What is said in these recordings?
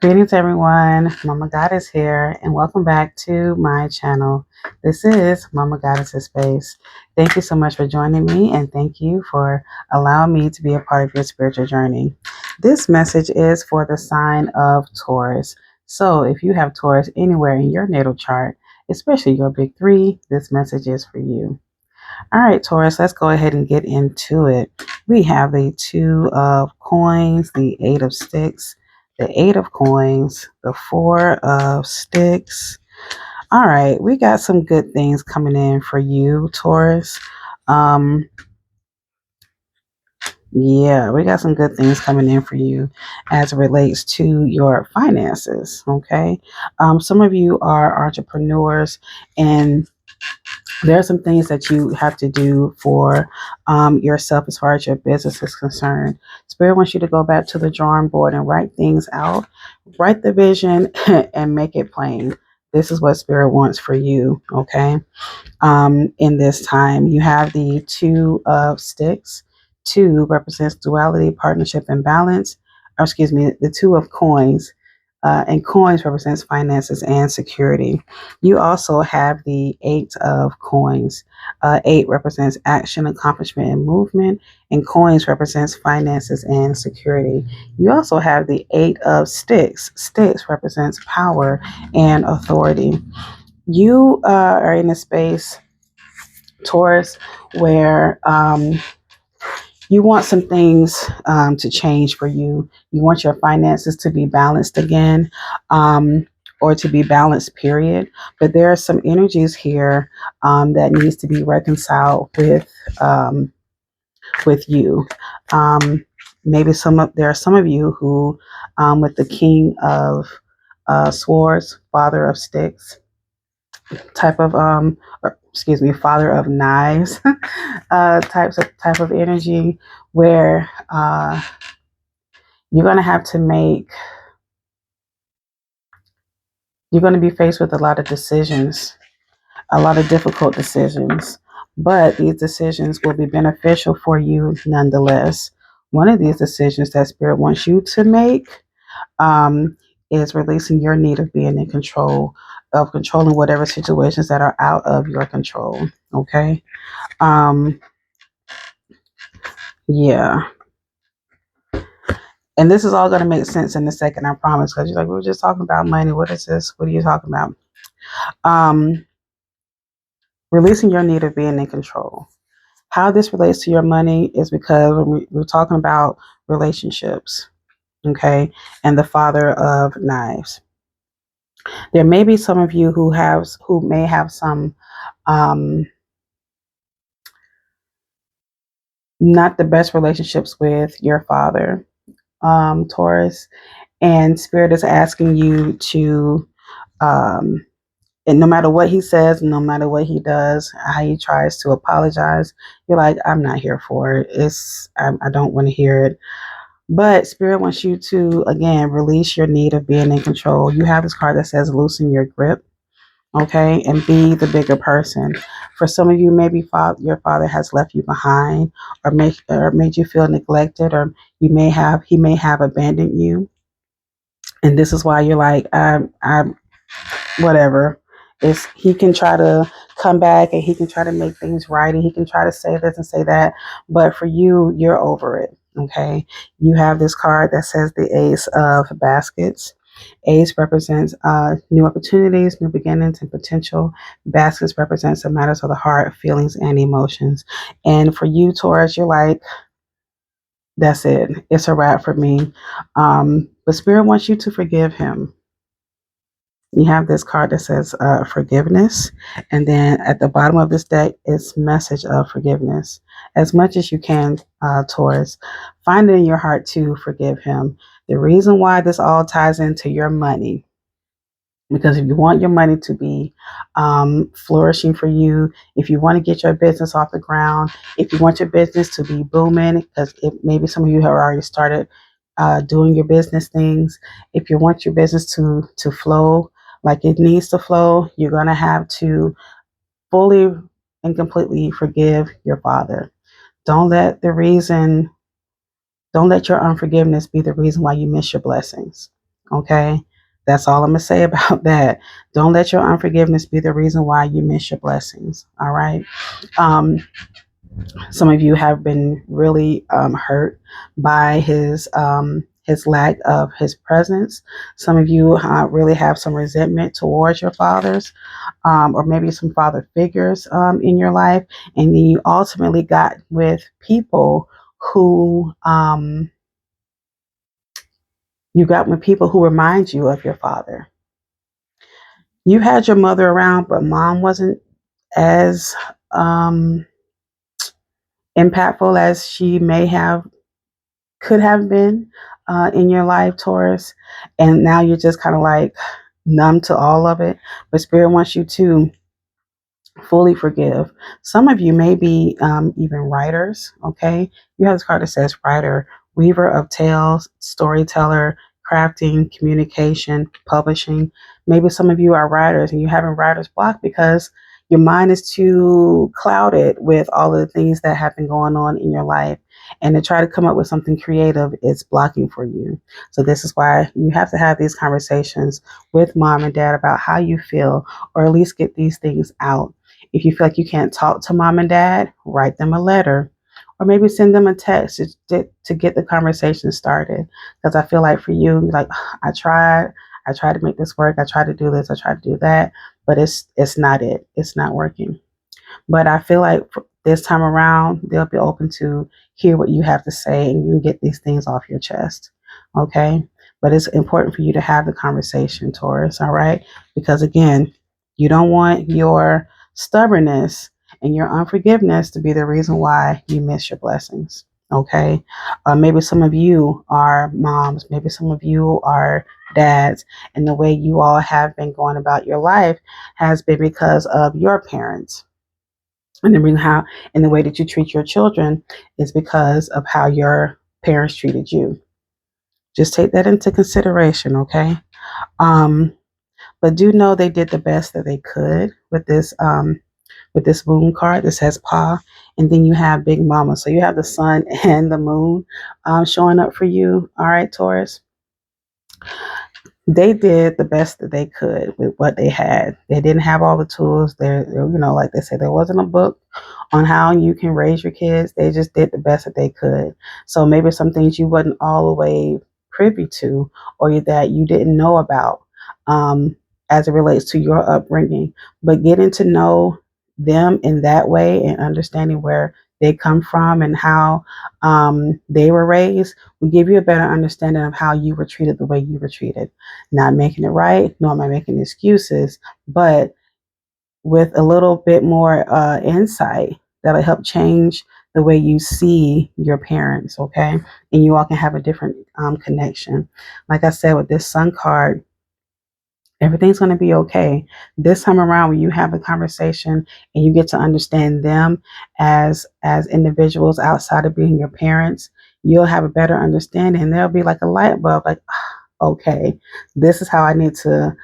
Greetings, everyone. Mama Goddess here, and welcome back to my channel. This is Mama Goddess's Space. Thank you so much for joining me, and thank you for allowing me to be a part of your spiritual journey. This message is for the sign of Taurus. So, if you have Taurus anywhere in your natal chart, especially your big three, this message is for you. All right, Taurus, let's go ahead and get into it. We have the Two of Coins, the Eight of Sticks, the Eight of Coins, the Four of Sticks. All right, we got some good things coming in for you, Taurus. Um, yeah, we got some good things coming in for you as it relates to your finances. Okay. Some of you are entrepreneurs, and there are some things that you have to do for yourself as far as your business is concerned. Spirit wants you to go back to the drawing board and write things out, write the vision, and make it plain. This is what Spirit wants for you, okay? In this time, you have the Two of Sticks. Two represents duality, partnership, and balance. Or excuse me, the Two of Coins and coins represents finances and security. You also have the Eight of Coins. Eight represents action, accomplishment, and movement, and coins represents finances and security. You also have the Eight of Sticks. Sticks represents power and authority. You are in a space, Taurus, where you want some things to change for you. You want your finances to be balanced again, or to be balanced, period. But there are some energies here that needs to be reconciled with you. Maybe there are some of you who, with the King of Swords, Father of Sticks, type of or, excuse me, Father of Knives, type of energy where you're going to have to make, you're going to be faced with a lot of decisions, a lot of difficult decisions, but these decisions will be beneficial for you nonetheless. One of these decisions that Spirit wants you to make um, is releasing your need of being in control, of controlling whatever situations that are out of your control. Okay. Um, yeah. And this is all going to make sense in a second, I promise. Because you're like, we were just talking about money. What is this? What are you talking about? Um, Releasing your need of being in control. How this relates to your money is because when we're talking about relationships, okay, and the Father of Knives. There may be some of you who may have some um, not the best relationships with your father, Taurus, and Spirit is asking you to um, and no matter what he says, no matter what he does, how he tries to apologize, you're like, I'm not here for it. I don't want to hear it. But Spirit wants you to, again, release your need of being in control. You have this card that says loosen your grip, okay, and be the bigger person. For some of you, maybe your father has left you behind, or made you feel neglected, or he may have abandoned you, and this is why you're like, I'm whatever. Is he can try to come back and he can try to make things right and he can try to say this and say that, but for you, you're over it. Okay, you have this card that says the Ace of Baskets. Ace represents new opportunities, new beginnings, and potential. Baskets represents the matters of the heart, feelings, and emotions. And for you, Taurus, you're like, that's it. It's a wrap for me. But Spirit wants you to forgive him. You have this card that says forgiveness. And then at the bottom of this deck is message of forgiveness. As much as you can, Taurus, find it in your heart to forgive him. The reason why this all ties into your money, because if you want your money to be flourishing for you, if you want to get your business off the ground, if you want your business to be booming, because maybe some of you have already started doing your business things, if you want your business to flow like it needs to flow, you're going to have to fully and completely forgive your father. Don't let the reason, don't let your unforgiveness be the reason why you miss your blessings. Okay. That's all I'm going to say about that. Don't let your unforgiveness be the reason why you miss your blessings. All right. Um, some of you have been really hurt by his lack of his presence. Some of you really have some resentment towards your fathers, or maybe some father figures in your life, and then you ultimately got with people who remind you of your father. You had your mother around, but mom wasn't as um, impactful as she may have could have been in your life, Taurus. And now you're just kind of like numb to all of it. But Spirit wants you to fully forgive. Some of you may be even writers, okay? You have this card that says writer, weaver of tales, storyteller, crafting, communication, publishing. Maybe some of you are writers and you're having writer's block because your mind is too clouded with all of the things that have been going on in your life. And to try to come up with something creative is blocking for you. So this is why you have to have these conversations with mom and dad about how you feel, or at least get these things out. If you feel like you can't talk to mom and dad, write them a letter or maybe send them a text to get the conversation started. Because I feel like for you, you're like, I tried to make this work. I tried to do this. I tried to do that, but it's not it. It's not working. But I feel like this time around, they'll be open to hear what you have to say and you can get these things off your chest. Okay. But it's important for you to have the conversation, Taurus. All right. Because again, you don't want your stubbornness and your unforgiveness to be the reason why you miss your blessings. Okay. Maybe some of you are moms. Maybe some of you are dads. And the way you all have been going about your life has been because of your parents, and the reason how and the way that you treat your children is because of how your parents treated you. Just take that into consideration, okay? Um, but do know they did the best that they could with this moon card that says Pa, and then you have Big Mama. So you have the sun and the moon showing up for you. All right, Taurus. They did the best that they could with what they had. They didn't have all the tools. Like they said, there wasn't a book on how you can raise your kids. They just did the best that they could. So maybe some things you wasn't all the way privy to, or that you didn't know about, um, as it relates to your upbringing. But getting to know them in that way and understanding where they come from and how they were raised will give you a better understanding of how you were treated the way you were treated. Not making it right, nor am I making excuses, but with a little bit more insight that'll help change the way you see your parents, okay? And you all can have a different connection. Like I said, with this sun card, everything's going to be okay. This time around, when you have a conversation and you get to understand them as individuals outside of being your parents, you'll have a better understanding. There'll be like a light bulb, like, okay, this is how I need to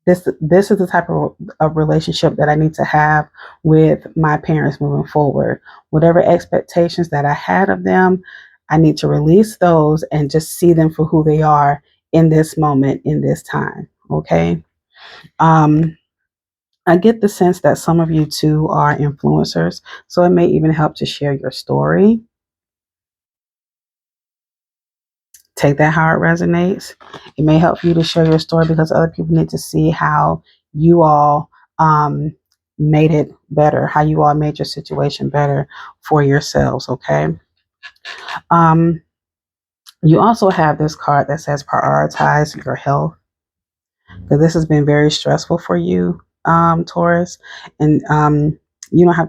this is the type of relationship that I need to have with my parents moving forward. Whatever expectations that I had of them, I need to release those and just see them for who they are in this moment, in this time. Okay. Um, I get the sense that some of you too are influencers, so it may even help to share your story. Take that how it resonates. It may help you to share your story because other people need to see how you all made it better, how you all made your situation better for yourselves. Okay. Um, you also have this card that says prioritize your health. Because this has been very stressful for you, Taurus, and you don't have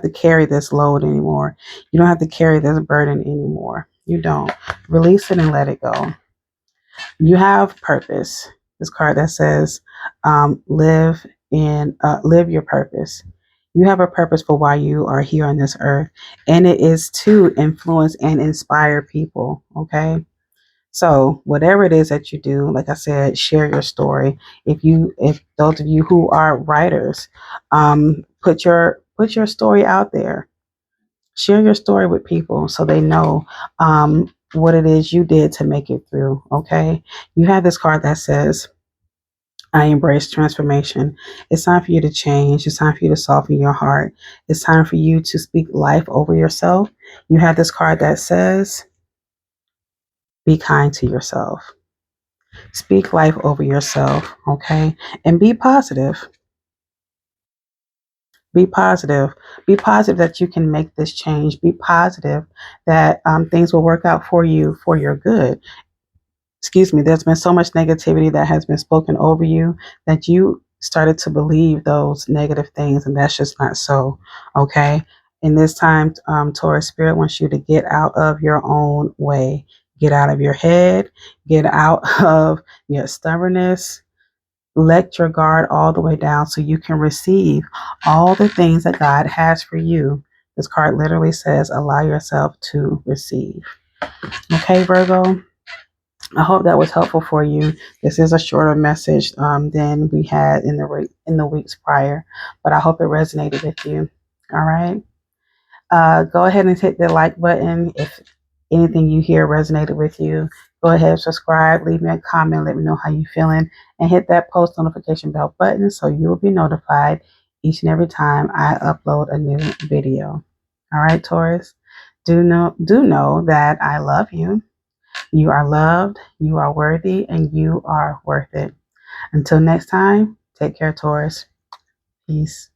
to carry this load anymore. You don't have to carry this burden anymore. You don't. Release it and let it go. You have purpose. This card that says, live your purpose. You have a purpose for why you are here on this earth, and it is to influence and inspire people. Okay. So whatever it is that you do, like I said, share your story. If those of you who are writers, put your story out there. Share your story with people so they know what it is you did to make it through. Okay. You have this card that says, I embrace transformation. It's time for you to change. It's time for you to soften your heart. It's time for you to speak life over yourself. You have this card that says, be kind to yourself. Speak life over yourself, okay? And be positive. Be positive. Be positive that you can make this change. Be positive that things will work out for you for your good. Excuse me, there's been so much negativity that has been spoken over you that you started to believe those negative things, and that's just not so. Okay. In this time, Taurus Spirit wants you to get out of your own way, get out of your head, get out of your stubbornness. Let your guard all the way down so you can receive all the things that God has for you. This card literally says, allow yourself to receive. Okay, Virgo. I hope that was helpful for you. This is a shorter message than we had in the weeks prior, but I hope it resonated with you. All right. Go ahead and hit the like button if anything you hear resonated with you. Go ahead, subscribe, leave me a comment, let me know how you're feeling, and hit that post notification bell button so you will be notified each and every time I upload a new video. All right, Taurus. Do know that I love you. You are loved, you are worthy, and you are worth it. Until next time, take care, Taurus. Peace.